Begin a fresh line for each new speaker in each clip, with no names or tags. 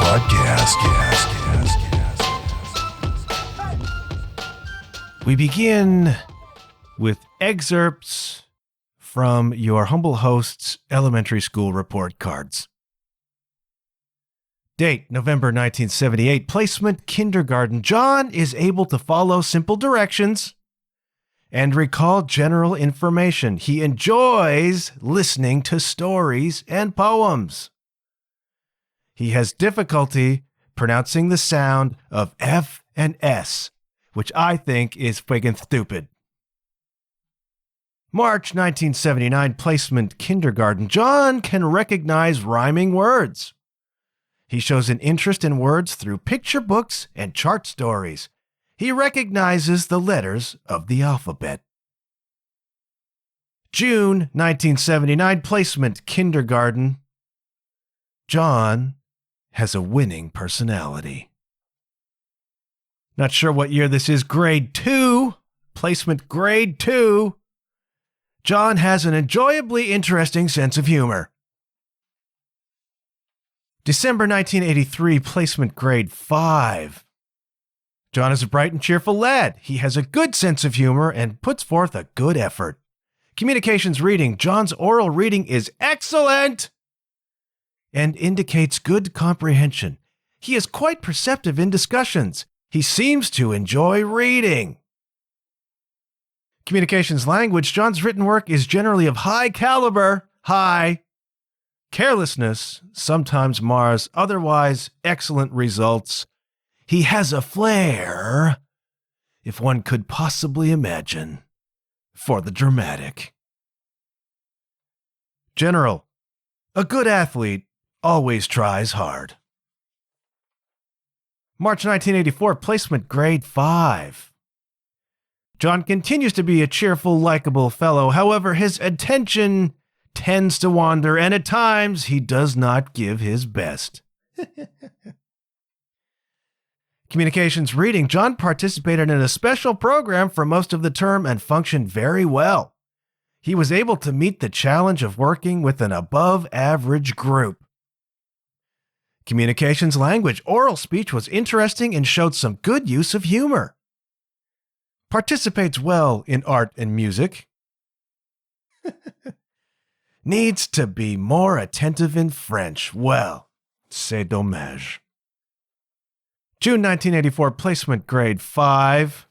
podcast.
We begin with excerpts from your humble host's elementary school report cards. Date, November 1978. Placement, kindergarten. John is able to follow simple directions and recall general information. He enjoys listening to stories and poems. He has difficulty pronouncing the sound of F and S, which I think is friggin' stupid. March 1979, placement, kindergarten. John can recognize rhyming words. He shows an interest in words through picture books and chart stories. He recognizes the letters of the alphabet. June 1979, placement, kindergarten. John has a winning personality. Not sure what year this is. Grade 2. Placement, grade 2. John has an enjoyably interesting sense of humor. December 1983, placement, grade 5. John is a bright and cheerful lad. He has a good sense of humor and puts forth a good effort. Communications reading. John's oral reading is excellent and indicates good comprehension. He is quite perceptive in discussions. He seems to enjoy reading. Communications language. John's written work is generally of high caliber. High. Carelessness sometimes mars otherwise excellent results. He has a flair, if one could possibly imagine, for the dramatic. General. A good athlete always tries hard. March 1984, placement, grade 5. John continues to be a cheerful, likable fellow. However, his attention tends to wander, and at times he does not give his best. Communications reading. John participated in a special program for most of the term and functioned very well. He was able to meet the challenge of working with an above-average group. Communications language. Oral speech was interesting and showed some good use of humor. Participates well in art and music. Needs to be more attentive in French. Well, c'est dommage. June 1984, placement, grade 5.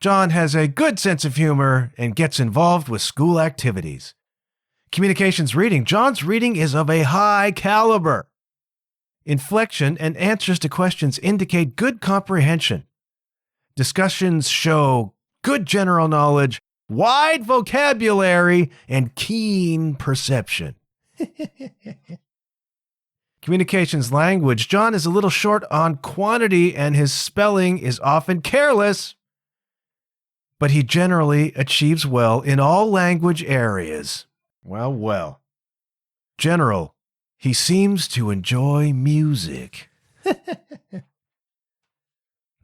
John has a good sense of humor and gets involved with school activities. Communications reading. John's reading is of a high caliber. Inflection and answers to questions indicate good comprehension. Discussions show good general knowledge, wide vocabulary, and keen perception. Communications language. John is a little short on quantity and his spelling is often careless, but he generally achieves well in all language areas. Well. General. He seems to enjoy music.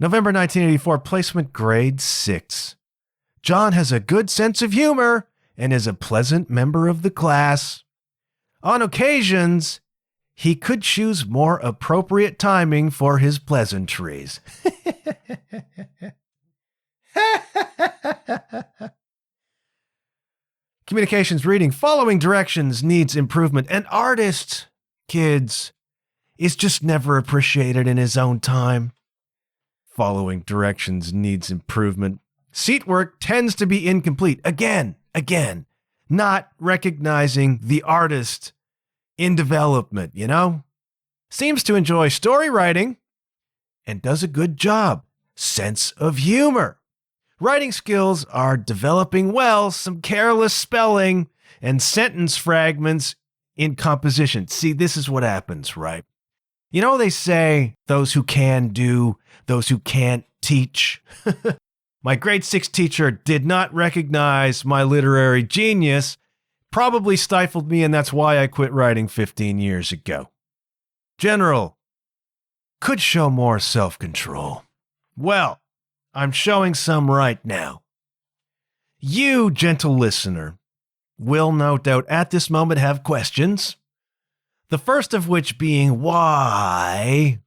November 1984, placement, grade 6. John has a good sense of humor and is a pleasant member of the class. On occasions, he could choose more appropriate timing for his pleasantries. Communications reading. Following directions needs improvement. An artist, kids, is just never appreciated in his own time. Following directions needs improvement. Seat work tends to be incomplete. Again, not recognizing the artist in development, Seems to enjoy story writing and does a good job. Sense of humor. Writing skills are developing well, some careless spelling and sentence fragments in composition. See, this is what happens, right? They say those who can do, those who can't teach. My grade 6 teacher did not recognize my literary genius, probably stifled me, and that's why I quit writing 15 years ago. General, could show more self-control. Well, I'm showing some right now. You, gentle listener, will no doubt at this moment have questions. The first of which being, why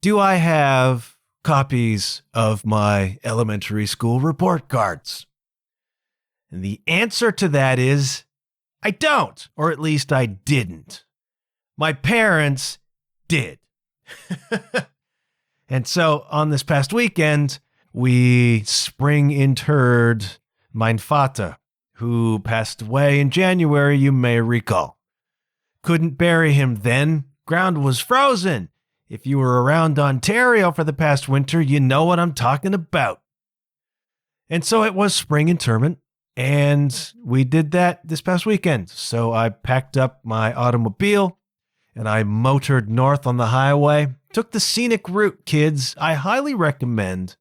do I have copies of my elementary school report cards? And the answer to that is, I don't, or at least I didn't. My parents did. And so on this past weekend, we spring interred mein Vater, who passed away in January, you may recall. Couldn't bury him then. Ground was frozen. If you were around Ontario for the past winter, you know what I'm talking about. And so it was spring interment, and we did that this past weekend. So I packed up my automobile, and I motored north on the highway. Took the scenic route, kids. I highly recommend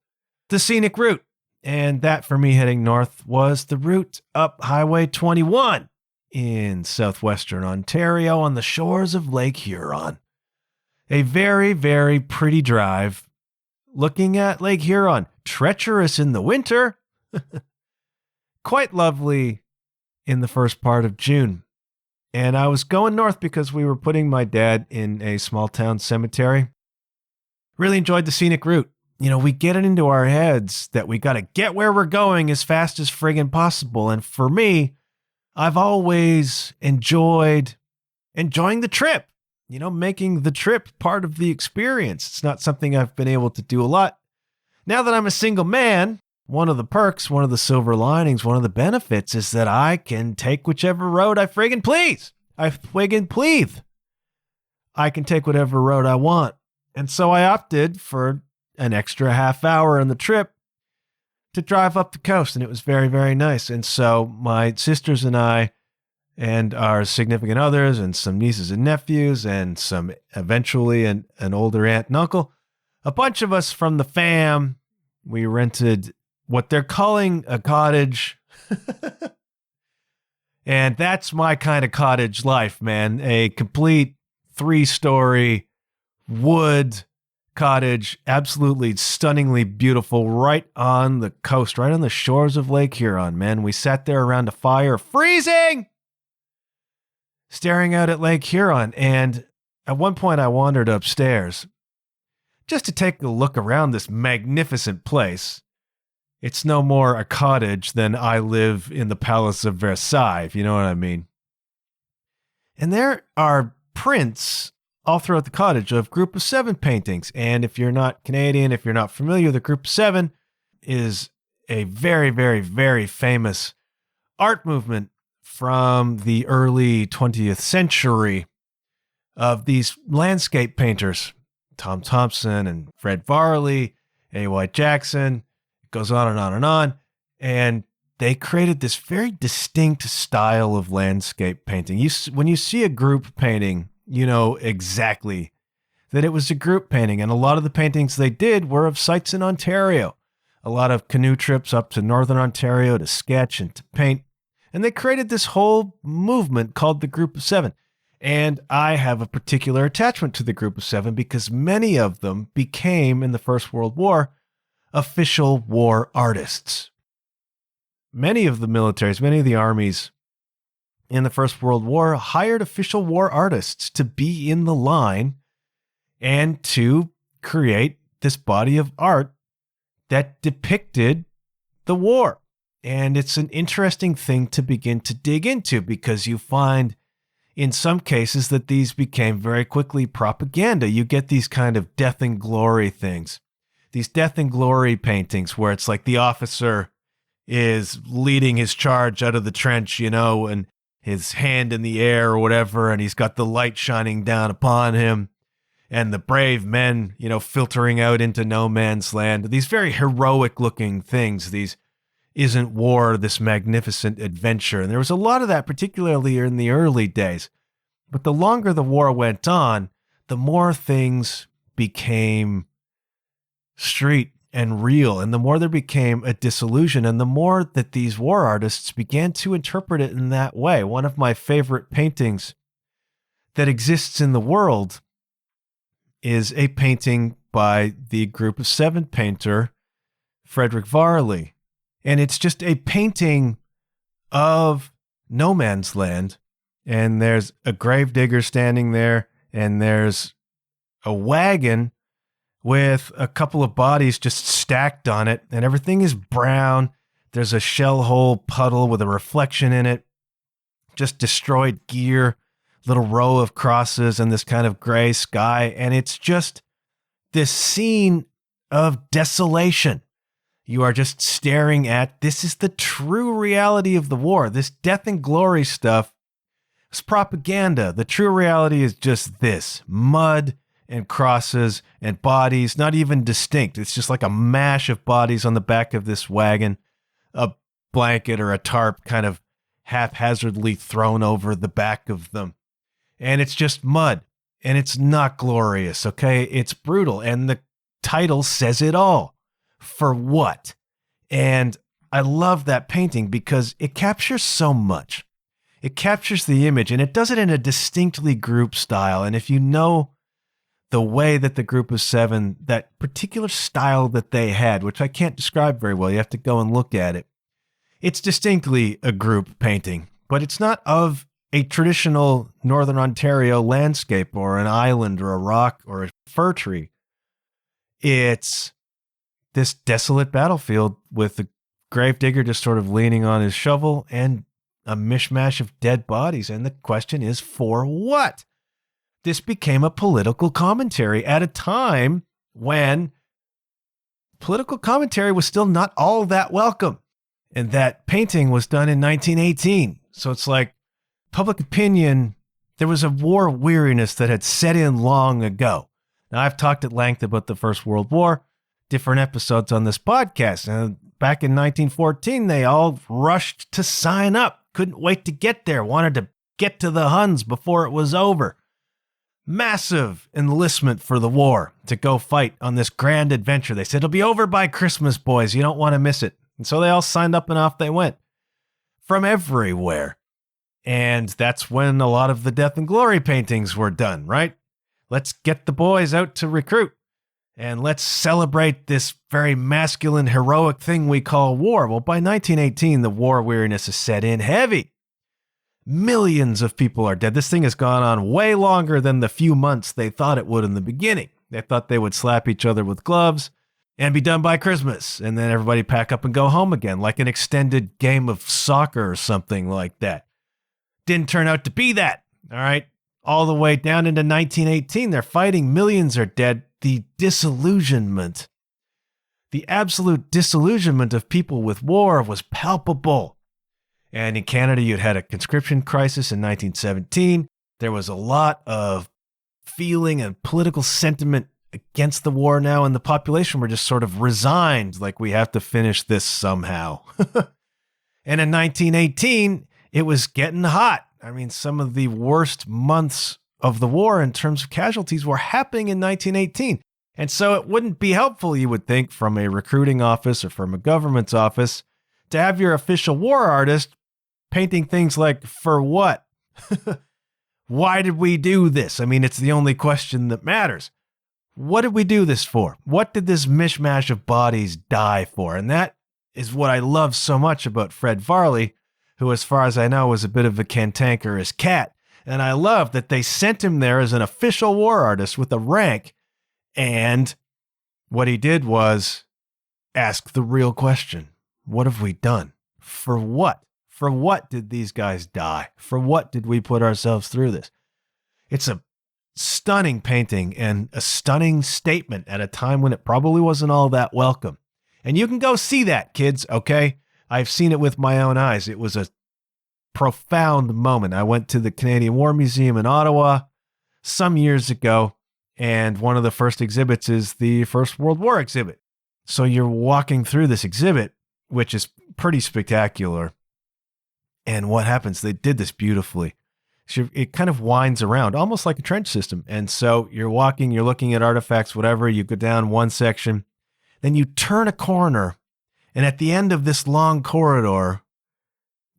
the scenic route. And that, for me, heading north, was the route up Highway 21 in southwestern Ontario on the shores of Lake Huron. A very, very pretty drive looking at Lake Huron. Treacherous in the winter. Quite lovely in the first part of June. And I was going north because we were putting my dad in a small town cemetery. Really enjoyed the scenic route. You know, we get it into our heads that we got to get where we're going as fast as friggin' possible. And for me, I've always enjoying the trip, you know, making the trip part of the experience. It's not something I've been able to do a lot. Now that I'm a single man, one of the perks, one of the silver linings, one of the benefits is that I can take whichever road I friggin' please. I can take whatever road I want. And so I opted for an extra half hour on the trip to drive up the coast, and it was very, very nice. And so my sisters and I and our significant others and some nieces and nephews and some eventually an older aunt and uncle, a bunch of us from the fam, we rented what they're calling a cottage. And that's my kind of cottage life, man. A complete 3-story wood cottage, absolutely stunningly beautiful, right on the coast, right on the shores of Lake Huron, man. We sat there around a fire, freezing, staring out at Lake Huron. And at one point I wandered upstairs just to take a look around this magnificent place. It's no more a cottage than I live in the Palace of Versailles, if you know what I mean. And there are prints all throughout the cottage of Group of 7 paintings. And if you're not Canadian, if you're not familiar, the Group of 7 is a very, very, very famous art movement from the early 20th century of these landscape painters, Tom Thompson and Fred Varley, A.Y. Jackson. It goes on and on and on. And they created this very distinct style of landscape painting. When you see a group painting, you know exactly that it was a group painting. And a lot of the paintings they did were of sites in Ontario. A lot of canoe trips up to northern Ontario to sketch and to paint. And they created this whole movement called the Group of 7. And I have a particular attachment to the Group of 7 because many of them became, in the First World War, official war artists. Many of the militaries, many of the armies in the First World War hired official war artists to be in the line and to create this body of art that depicted the war. And it's an interesting thing to begin to dig into because you find in some cases that these became very quickly propaganda. You get these kind of death and glory things, these death and glory paintings where it's like the officer is leading his charge out of the trench, you know, and his hand in the air or whatever, and he's got the light shining down upon him, and the brave men, you know, filtering out into no man's land. These very heroic looking things, these isn't war, this magnificent adventure. And there was a lot of that, particularly in the early days. But the longer the war went on, the more things became street and real, and the more there became a disillusion, and the more that these war artists began to interpret it in that way. One of my favorite paintings that exists in the world is a painting by the Group of 7 painter, Frederick Varley. And it's just a painting of no man's land and there's a gravedigger standing there, and there's a wagon with a couple of bodies just stacked on it, and everything is brown. There's a shell hole puddle with a reflection in it, just destroyed gear, little row of crosses, and this kind of gray sky, and it's just this scene of desolation. You are just staring at, this is the true reality of the war. This death and glory stuff is propaganda. The true reality is just this: mud and crosses and bodies, not even distinct. It's just like a mash of bodies on the back of this wagon, a blanket or a tarp kind of haphazardly thrown over the back of them. And it's just mud, and it's not glorious, okay? It's brutal, and the title says it all. For what? And I love that painting because it captures so much. It captures the image, and it does it in a distinctly group style. And if you know the way that the group of seven, that particular style that they had, which I can't describe very well, you have to go and look at it. It's distinctly a group painting, but it's not of a traditional Northern Ontario landscape or an island or a rock or a fir tree. It's this desolate battlefield with the gravedigger just sort of leaning on his shovel and a mishmash of dead bodies. And the question is, for what? This became a political commentary at a time when political commentary was still not all that welcome. And that painting was done in 1918. So it's like public opinion, there was a war weariness that had set in long ago. Now, I've talked at length about the First World War, different episodes on this podcast. And back in 1914, they all rushed to sign up, couldn't wait to get there, wanted to get to the Huns before it was over. Massive enlistment for the war to go fight on this grand adventure. They said, it'll be over by Christmas, boys. You don't want to miss it. And so they all signed up and off they went from everywhere. And that's when a lot of the death and glory paintings were done, right? Let's get the boys out to recruit and let's celebrate this very masculine, heroic thing we call war. Well, by 1918, the war weariness is set in heavy. Millions of people are dead. This thing has gone on way longer than the few months they thought it would in the beginning. They thought they would slap each other with gloves and be done by Christmas, and then everybody pack up and go home again, like an extended game of soccer or something like that. Didn't turn out to be that, all right? All the way down into 1918, they're fighting. Millions are dead. The disillusionment, the absolute disillusionment of people with war was palpable. And in Canada, you'd had a conscription crisis in 1917. There was a lot of feeling and political sentiment against the war now, and the population were just sort of resigned, like we have to finish this somehow. And in 1918, it was getting hot. I mean, some of the worst months of the war in terms of casualties were happening in 1918. And so it wouldn't be helpful, you would think, from a recruiting office or from a government's office to have your official war artist painting things like, for what? Why did we do this? I mean, it's the only question that matters. What did we do this for? What did this mishmash of bodies die for? And that is what I love so much about Fred Varley, who, as far as I know, was a bit of a cantankerous cat. And I love that they sent him there as an official war artist with a rank. And what he did was ask the real question. What have we done? For what? For what did these guys die? For what did we put ourselves through this? It's a stunning painting and a stunning statement at a time when it probably wasn't all that welcome. And you can go see that, kids, okay? I've seen it with my own eyes. It was a profound moment. I went to the Canadian War Museum in Ottawa some years ago, and one of the first exhibits is the First World War exhibit. So you're walking through this exhibit, which is pretty spectacular. And what happens? They did this beautifully. So it kind of winds around, almost like a trench system. And so you're walking, you're looking at artifacts, whatever. You go down one section, then you turn a corner, and at the end of this long corridor,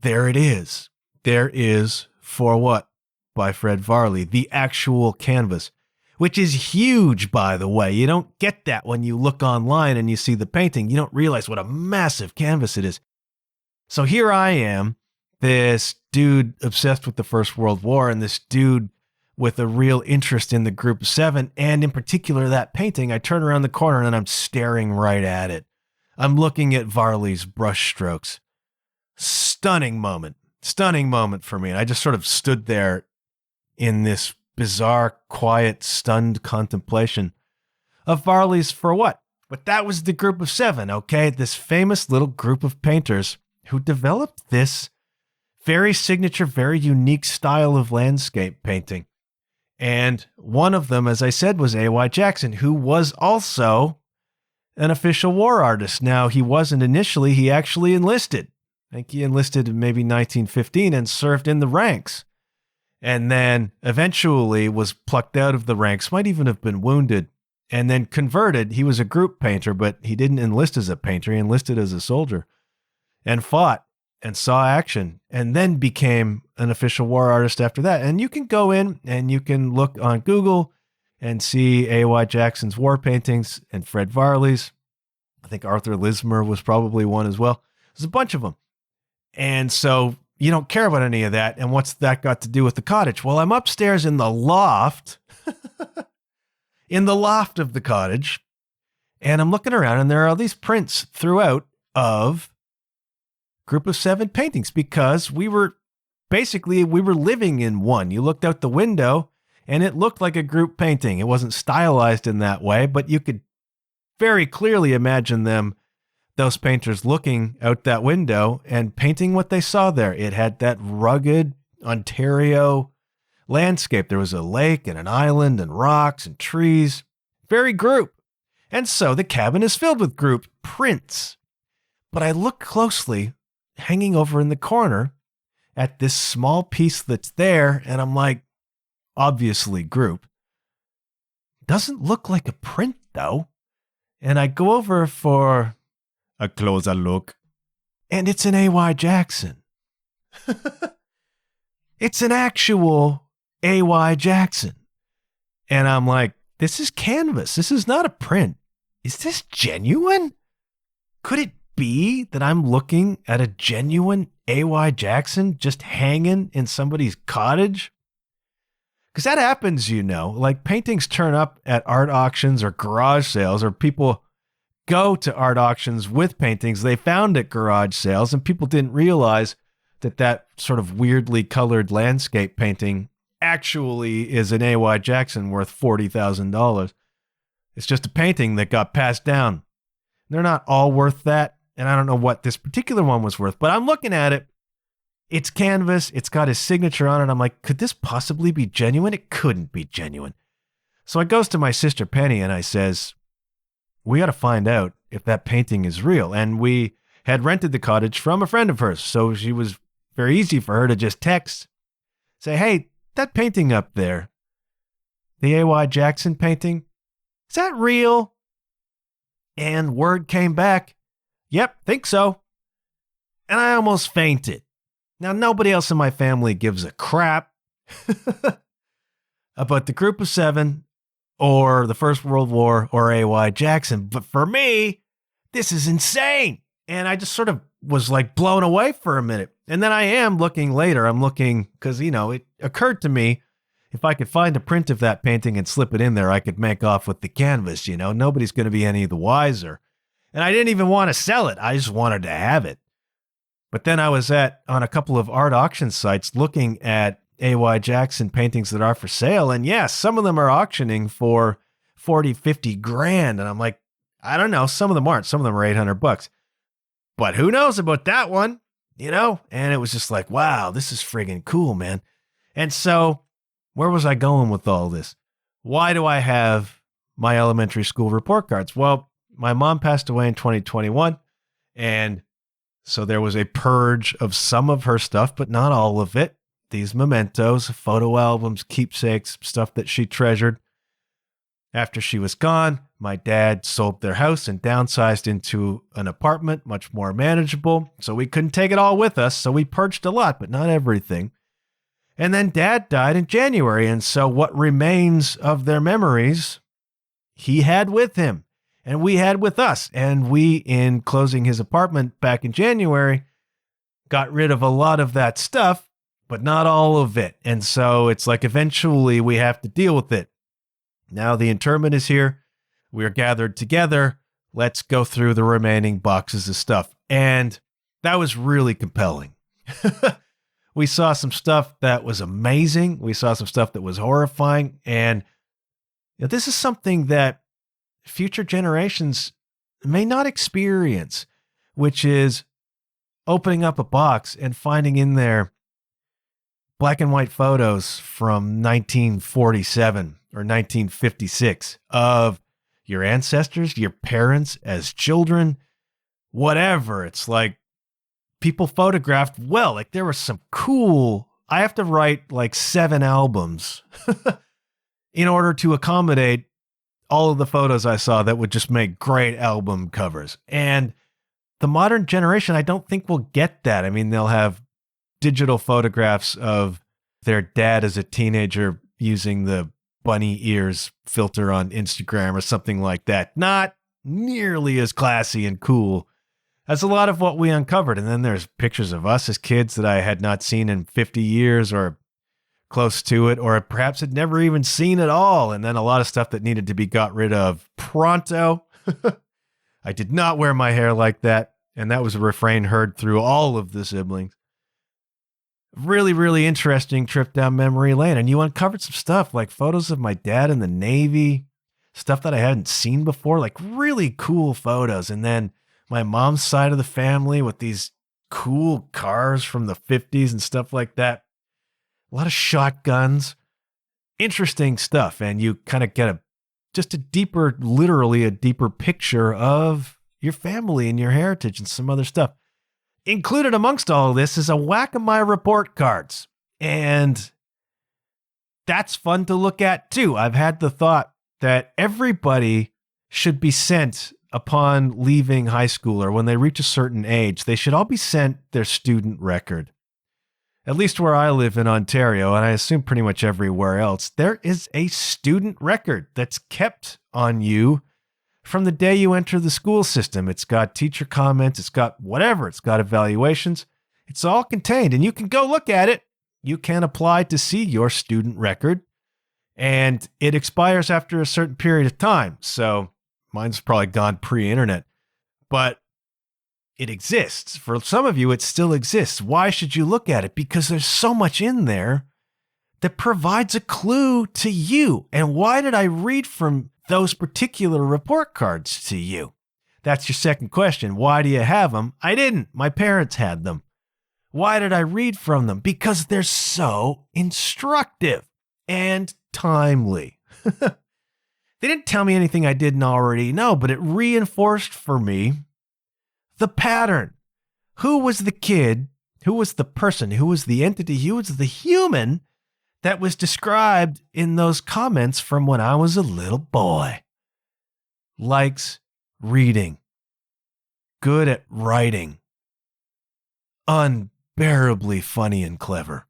there it is. There is For What by Fred Varley, the actual canvas, which is huge, by the way. You don't get that when you look online and you see the painting. You don't realize what a massive canvas it is. So here I am, this dude obsessed with the First World War and this dude with a real interest in the Group of Seven, and in particular that painting. I turn around the corner and I'm staring right at it. I'm looking at Varley's brushstrokes. Stunning moment for me. And I just sort of stood there in this bizarre, quiet, stunned contemplation of Varley's for what? But that was the Group of Seven, okay? This famous little group of painters who developed this very signature, very unique style of landscape painting. And one of them, as I said, was A.Y. Jackson, who was also an official war artist. Now, he wasn't initially. He actually enlisted. I think he enlisted in maybe 1915 and served in the ranks. And then eventually was plucked out of the ranks, might even have been wounded, and then converted. He was a group painter, but he didn't enlist as a painter. He enlisted as a soldier and fought and saw action, and then became an official war artist after that. And you can go in and you can look on Google and see A.Y. Jackson's war paintings and Fred Varley's. I think Arthur Lismer was probably one as well. There's a bunch of them. And so you don't care about any of that. And what's that got to do with the cottage? Well, I'm upstairs in the loft, in the loft of the cottage, and I'm looking around, and there are all these prints throughout of Group of Seven paintings, because we were living in one. You looked out the window and it looked like a group painting. It wasn't stylized in that way, but you could very clearly imagine those painters looking out that window and painting what they saw there. It had that rugged Ontario landscape. There was a lake and an island and rocks and trees, very group. And so the cabin is filled with group prints. But I look closely, hanging over in the corner, at this small piece that's there, and I'm like, obviously group. Doesn't look like a print, though. And I go over for a closer look, and it's an A.Y. Jackson. It's an actual A.Y. Jackson. And I'm like, this is canvas. This is not a print. Is this genuine? Could it be that I'm looking at a genuine A.Y. Jackson just hanging in somebody's cottage? Because that happens, like paintings turn up at art auctions or garage sales, or people go to art auctions with paintings they found at garage sales, and people didn't realize that sort of weirdly colored landscape painting actually is an A.Y. Jackson worth $40,000. It's just a painting that got passed down. They're not all worth that. And I don't know what this particular one was worth, but I'm looking at it. It's canvas. It's got his signature on it. I'm like, could this possibly be genuine? It couldn't be genuine. So I goes to my sister Penny and I says, we got to find out if that painting is real. And we had rented the cottage from a friend of hers. So she was very easy for her to just text, say, hey, that painting up there, the A.Y. Jackson painting, is that real? And word came back, yep, think so. And I almost fainted. Now, nobody else in my family gives a crap about the Group of Seven or the First World War or A.Y. Jackson. But for me, this is insane. And I just sort of was like blown away for a minute. And then I am looking later. I'm looking because, it occurred to me, if I could find a print of that painting and slip it in there, I could make off with the canvas. Nobody's going to be any the wiser. And I didn't even want to sell it. I just wanted to have it. But then I was on a couple of art auction sites looking at A.Y. Jackson paintings that are for sale. And yes, some of them are auctioning for 40, 50 grand. And I'm like, I don't know. Some of them aren't. Some of them are $800. But who knows about that one, And it was just like, wow, this is friggin' cool, man. And so where was I going with all this? Why do I have my elementary school report cards? Well, my mom passed away in 2021. And so there was a purge of some of her stuff, but not all of it. These mementos, photo albums, keepsakes, stuff that she treasured. After she was gone, my dad sold their house and downsized into an apartment, much more manageable. So we couldn't take it all with us. So we purged a lot, but not everything. And then Dad died in January. And so what remains of their memories, he had with him and we had with us. And we, in closing his apartment back in January, got rid of a lot of that stuff, but not all of it. And so it's like eventually we have to deal with it. Now the interment is here. We are gathered together. Let's go through the remaining boxes of stuff. And that was really compelling. We saw some stuff that was amazing. We saw some stuff that was horrifying. And this is something that future generations may not experience, which is opening up a box and finding in there black and white photos from 1947 or 1956 of your ancestors, your parents as children, whatever. It's like people photographed well. Like there was some cool, I have to write like 7 albums in order to accommodate all of the photos I saw that would just make great album covers. And the modern generation, I don't think will get that. I mean, they'll have digital photographs of their dad as a teenager using the bunny ears filter on Instagram or something like that. Not nearly as classy and cool as a lot of what we uncovered. And then there's pictures of us as kids that I had not seen in 50 years or close to it, or perhaps had never even seen at all. And then a lot of stuff that needed to be got rid of pronto. I did not wear my hair like that. And that was a refrain heard through all of the siblings. Really, really interesting trip down memory lane. And you uncovered some stuff like photos of my dad in the Navy, stuff that I hadn't seen before, like really cool photos. And then my mom's side of the family with these cool cars from the 50s and stuff like that. A lot of shotguns, interesting stuff. And you kind of get literally a deeper picture of your family and your heritage and some other stuff. Included amongst all of this is a whack of my report cards. And that's fun to look at too. I've had the thought that everybody should be sent upon leaving high school, or when they reach a certain age, they should all be sent their student record. At least where I live in Ontario, and I assume pretty much everywhere else, there is a student record that's kept on you from the day you enter the school system. It's got teacher comments, it's got whatever, it's got evaluations. It's all contained, and you can go look at it. You can apply to see your student record, and it expires after a certain period of time. So mine's probably gone pre-internet, but it exists. For some of you, it still exists. Why should you look at it? Because there's so much in there that provides a clue to you. And why did I read from those particular report cards to you? That's your second question. Why do you have them? I didn't. My parents had them. Why did I read from them? Because they're so instructive and timely. They didn't tell me anything I didn't already know, but it reinforced for me the pattern. Who was the kid? Who was the person? Who was the entity? Who was the human that was described in those comments from when I was a little boy? Likes reading, good at writing, unbearably funny and clever,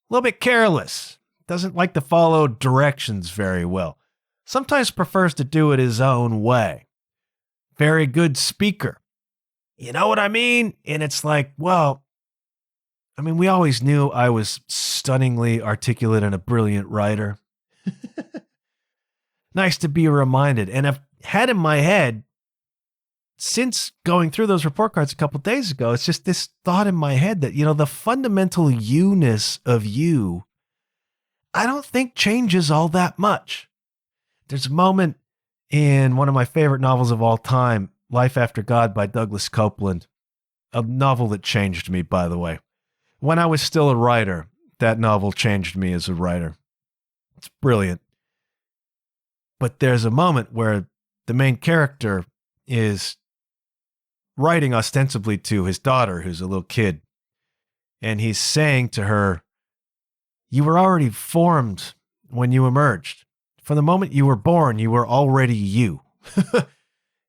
a little bit careless, doesn't like to follow directions very well, sometimes prefers to do it his own way, very good speaker. You know what I mean? And it's like, well, I mean, we always knew I was stunningly articulate and a brilliant writer. Nice to be reminded. And I've had in my head, since going through those report cards a couple days ago, it's just this thought in my head that, the fundamental you-ness of you, I don't think changes all that much. There's a moment in one of my favorite novels of all time, Life After God by Douglas Copeland, a novel that changed me, by the way. When I was still a writer, that novel changed me as a writer. It's brilliant. But there's a moment where the main character is writing ostensibly to his daughter, who's a little kid. And he's saying to her, you were already formed when you emerged. From the moment you were born, you were already you.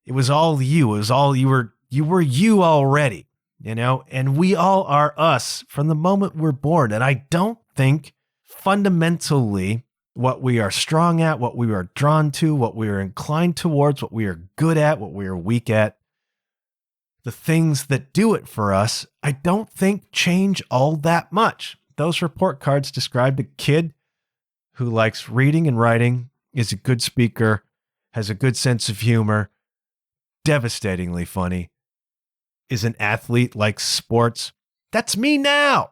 It was all you. It was all you were you already, and we all are us from the moment we're born. And I don't think fundamentally what we are strong at, what we are drawn to, what we are inclined towards, what we are good at, what we are weak at, the things that do it for us, I don't think change all that much. Those report cards described a kid who likes reading and writing, is a good speaker, has a good sense of humor, devastatingly funny, is an athlete, likes sports. That's me now.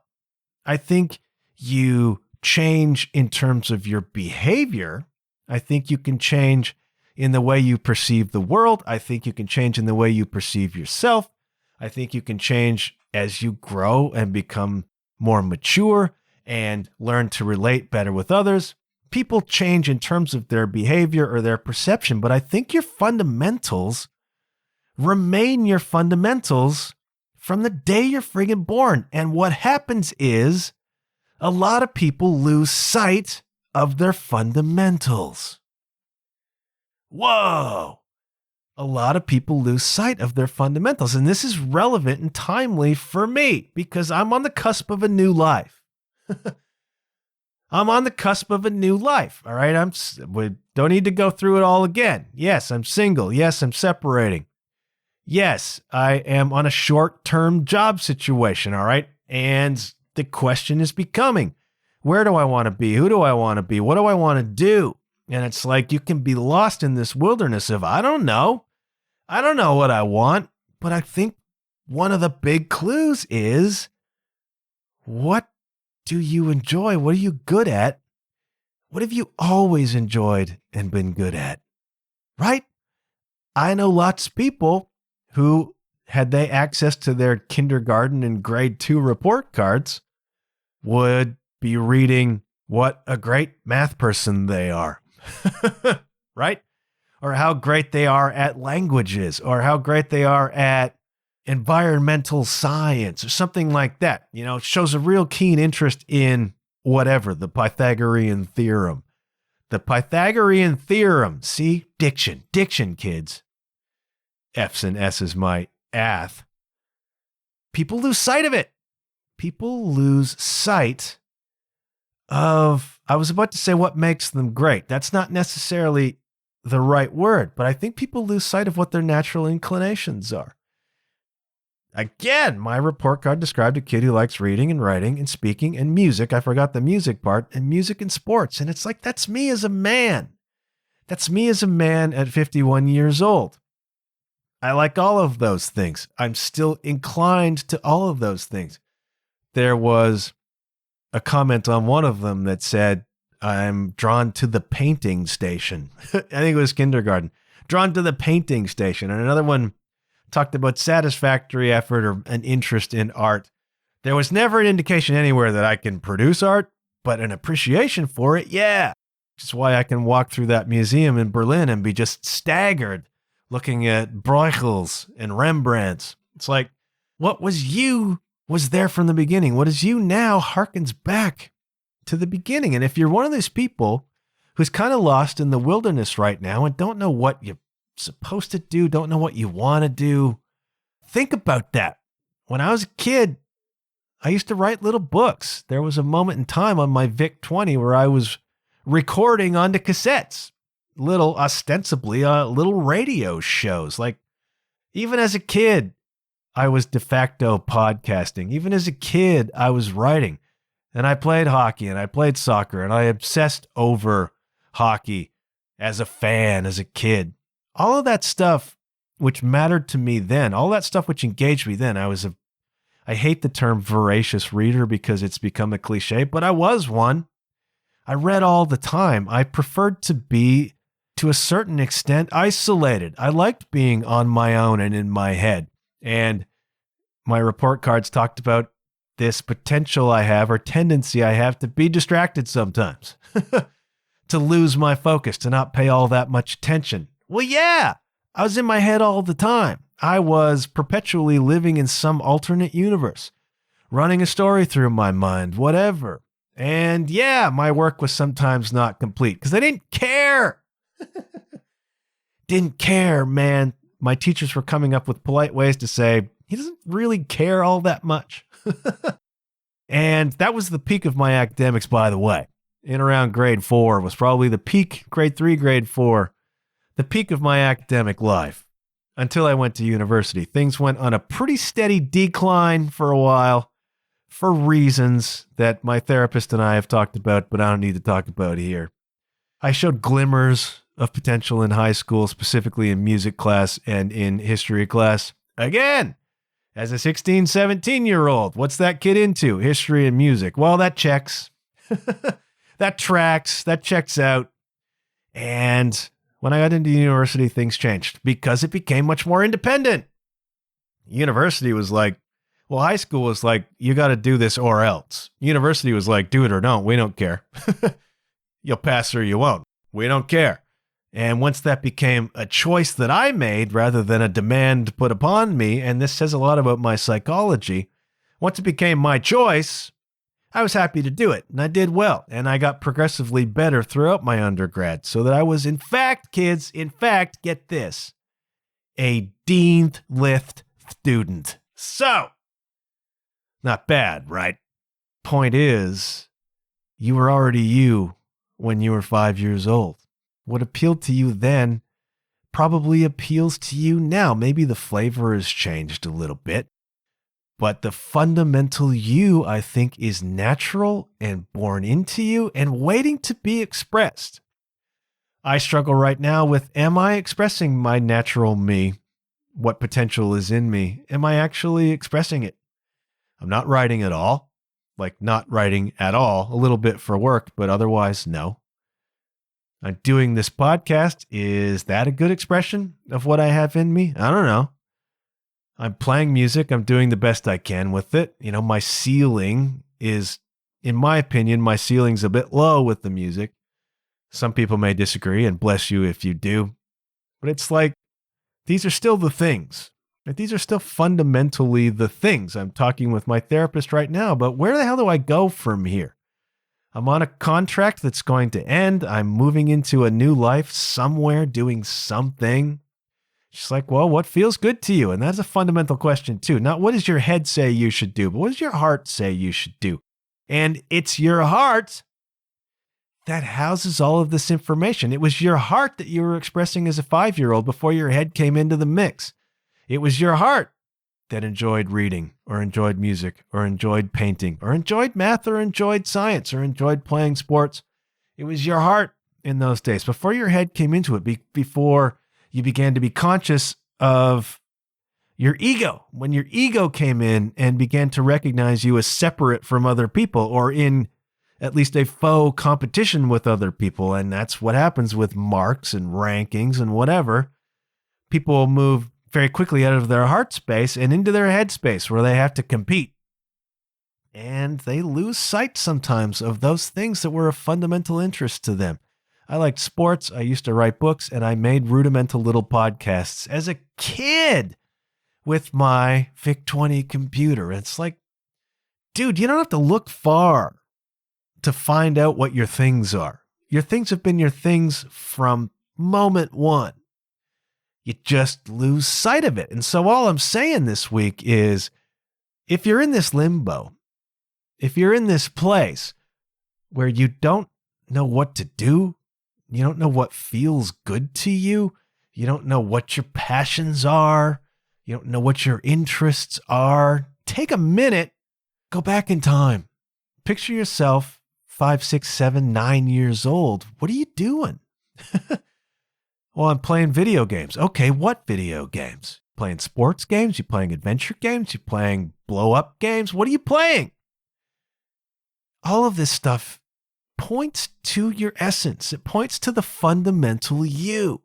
I think you change in terms of your behavior. I think you can change in the way you perceive the world. I think you can change in the way you perceive yourself. I think you can change as you grow and become more mature and learn to relate better with others. People change in terms of their behavior or their perception, but I think your fundamentals remain your fundamentals from the day you're friggin' born. And what happens is a lot of people lose sight of their fundamentals. Whoa! A lot of people lose sight of their fundamentals. And this is relevant and timely for me because I'm on the cusp of a new life. I'm on the cusp of a new life. All right. We don't need to go through it all again. Yes, I'm single. Yes, I'm separating. Yes, I am on a short-term job situation. All right. And the question is becoming, where do I want to be? Who do I want to be? What do I want to do? And it's like you can be lost in this wilderness of, I don't know. I don't know what I want. But I think one of the big clues is, what do you enjoy? What are you good at? What have you always enjoyed and been good at? Right? I know lots of people who, had they access to their kindergarten and grade 2 report cards, would be reading what a great math person they are. Right? Or how great they are at languages, or how great they are at environmental science, or something like that. You know, it shows a real keen interest in whatever, the Pythagorean theorem. The Pythagorean theorem. See? Diction, kids. F's and S's, my ath. People lose sight of it. People lose sight of, I was about to say what makes them great. That's not necessarily the right word, but I think people lose sight of what their natural inclinations are. Again, my report card described a kid who likes reading and writing and speaking and music. I forgot the music part, and music and sports. And it's like, that's me as a man. That's me as a man at 51 years old. I like all of those things. I'm still inclined to all of those things. There was a comment on one of them that said, I'm drawn to the painting station. I think it was kindergarten. Drawn to the painting station. And another one talked about satisfactory effort or an interest in art. There was never an indication anywhere that I can produce art, but an appreciation for it, yeah. Which is why I can walk through that museum in Berlin and be just staggered looking at Bruegels and Rembrandts. It's like, what was you was there from the beginning. What is you now harkens back to the beginning. And if you're one of those people who's kind of lost in the wilderness right now and don't know what you're supposed to do, don't know what you want to do, think about that. When I was a kid, I used to write little books. There was a moment in time on my VIC-20 where I was recording onto cassettes, ostensibly little radio shows. Like, even as a kid, I was de facto podcasting. Even as a kid, I was writing. And I played hockey and I played soccer and I obsessed over hockey as a fan, as a kid. All of that stuff which mattered to me then, all that stuff which engaged me then, I hate the term voracious reader because it's become a cliche, but I was one. I read all the time. I preferred to be, to a certain extent, isolated. I liked being on my own and in my head. And my report cards talked about this potential I have or tendency I have to be distracted sometimes, to lose my focus, to not pay all that much attention. Well, yeah, I was in my head all the time. I was perpetually living in some alternate universe, running a story through my mind, whatever. And yeah, my work was sometimes not complete because I didn't care. Didn't care, man. My teachers were coming up with polite ways to say, he doesn't really care all that much. And that was the peak of my academics, by the way. In around grade 4 was probably the peak, grade 3, grade 4, the peak of my academic life. until I went to university. Things went on a pretty steady decline for a while for reasons that my therapist and I have talked about, but I don't need to talk about here. I showed glimmers of potential in high school, specifically in music class and in history class. Again, as a 16, 17-year-old, what's that kid into? History and music. Well, that checks. That tracks. That checks out. And when I got into university, things changed because it became much more independent. University was like, well, high school was like, you got to do this or else. University was like, do it or don't. We don't care. You'll pass or you won't. We don't care. And once that became a choice that I made rather than a demand put upon me, and this says a lot about my psychology, once it became my choice, I was happy to do it, and I did well, and I got progressively better throughout my undergrad, so that I was, in fact, kids, get this, a Deaned Lift student. So, not bad, right? Point is, you were already you when you were 5 years old. What appealed to you then probably appeals to you now. Maybe the flavor has changed a little bit, but the fundamental you, I think, is natural and born into you and waiting to be expressed. I struggle right now with, am I expressing my natural me? What potential is in me? Am I actually expressing it? I'm not writing at all, like not writing at all, a little bit for work, but otherwise, no. I'm doing this podcast. Is that a good expression of what I have in me? I don't know. I'm playing music. I'm doing the best I can with it. You know, my ceiling is, in my opinion, my ceiling's a bit low with the music. Some people may disagree, and bless you if you do. But it's like, these are still the things. These are still fundamentally the things. I'm talking with my therapist right now, but where the hell do I go from here? I'm on a contract that's going to end. I'm moving into a new life somewhere, doing something. She's like, well, what feels good to you? And that's a fundamental question too. Not what does your head say you should do, but what does your heart say you should do? And it's your heart that houses all of this information. It was your heart that you were expressing as a 5-year-old before your head came into the mix. It was your heart that enjoyed reading or enjoyed music or enjoyed painting or enjoyed math or enjoyed science or enjoyed playing sports. It was your heart in those days before your head came into it, before you began to be conscious of your ego. When your ego came in and began to recognize you as separate from other people or in at least a faux competition with other people. And that's what happens with marks and rankings and whatever. People move very quickly out of their heart space and into their head space where they have to compete. And they lose sight sometimes of those things that were of fundamental interest to them. I liked sports. I used to write books, and I made rudimental little podcasts as a kid with my VIC-20 computer. It's like, dude, you don't have to look far to find out what your things are. Your things have been your things from moment one. You just lose sight of it. And so all I'm saying this week is, if you're in this limbo, if you're in this place where you don't know what to do, you don't know what feels good to you, you don't know what your passions are, you don't know what your interests are, take a minute, go back in time. Picture yourself 5, 6, 7, 9 years old. What are you doing? Well, I'm playing video games. Okay, what video games? Playing sports games? You playing adventure games? You playing blow-up games? What are you playing? All of this stuff points to your essence. It points to the fundamental you.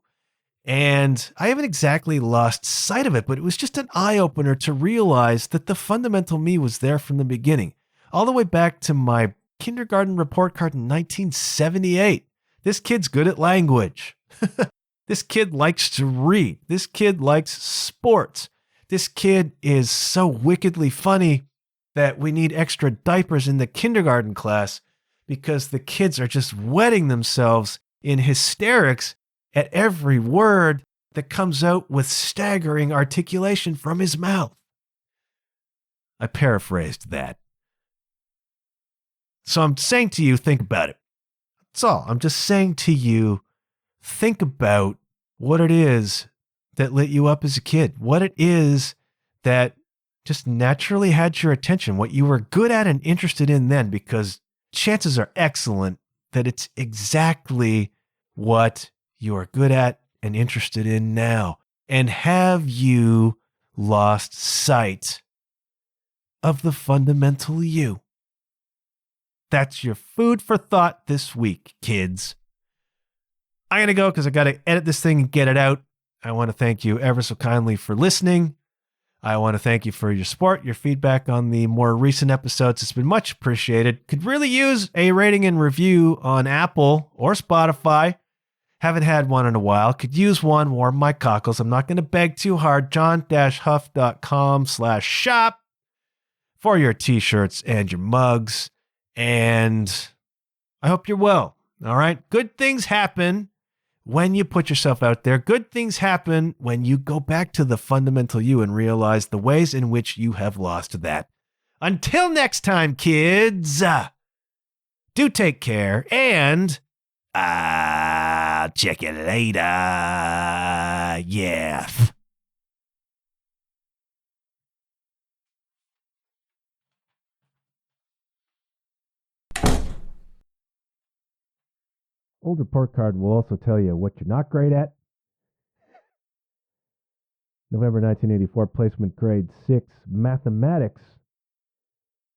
And I haven't exactly lost sight of it, but it was just an eye-opener to realize that the fundamental me was there from the beginning. All the way back to my kindergarten report card in 1978. This kid's good at language. This kid likes to read. This kid likes sports. This kid is so wickedly funny that we need extra diapers in the kindergarten class because the kids are just wetting themselves in hysterics at every word that comes out with staggering articulation from his mouth. I paraphrased that. So I'm saying to you, think about it. That's all. I'm just saying to you, think about what it is that lit you up as a kid, what it is that just naturally had your attention, what you were good at and interested in then, because chances are excellent that it's exactly what you are good at and interested in now. And have you lost sight of the fundamental you? That's your food for thought this week, kids. I'm going to go because I got to edit this thing and get it out. I want to thank you ever so kindly for listening. I want to thank you for your support, your feedback on the more recent episodes. It's been much appreciated. Could really use a rating and review on Apple or Spotify. Haven't had one in a while. Could use one, warm my cockles. I'm not going to beg too hard. john-huff.com/shop for your t-shirts and your mugs. And I hope you're well. All right. Good things happen when you put yourself out there. Good things happen when you go back to the fundamental you and realize the ways in which you have lost that. Until next time, kids, do take care, and I'll check you later. Yeah. Old report card will also tell you what you're not great at. November 1984, placement grade 6, mathematics.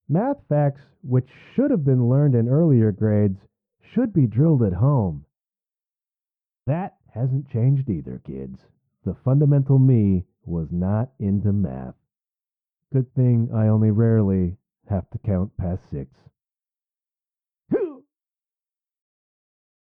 Math facts, which should have been learned in earlier grades, should be drilled at home. That hasn't changed either, kids. The fundamental me was not into math. Good thing I only rarely have to count past 6.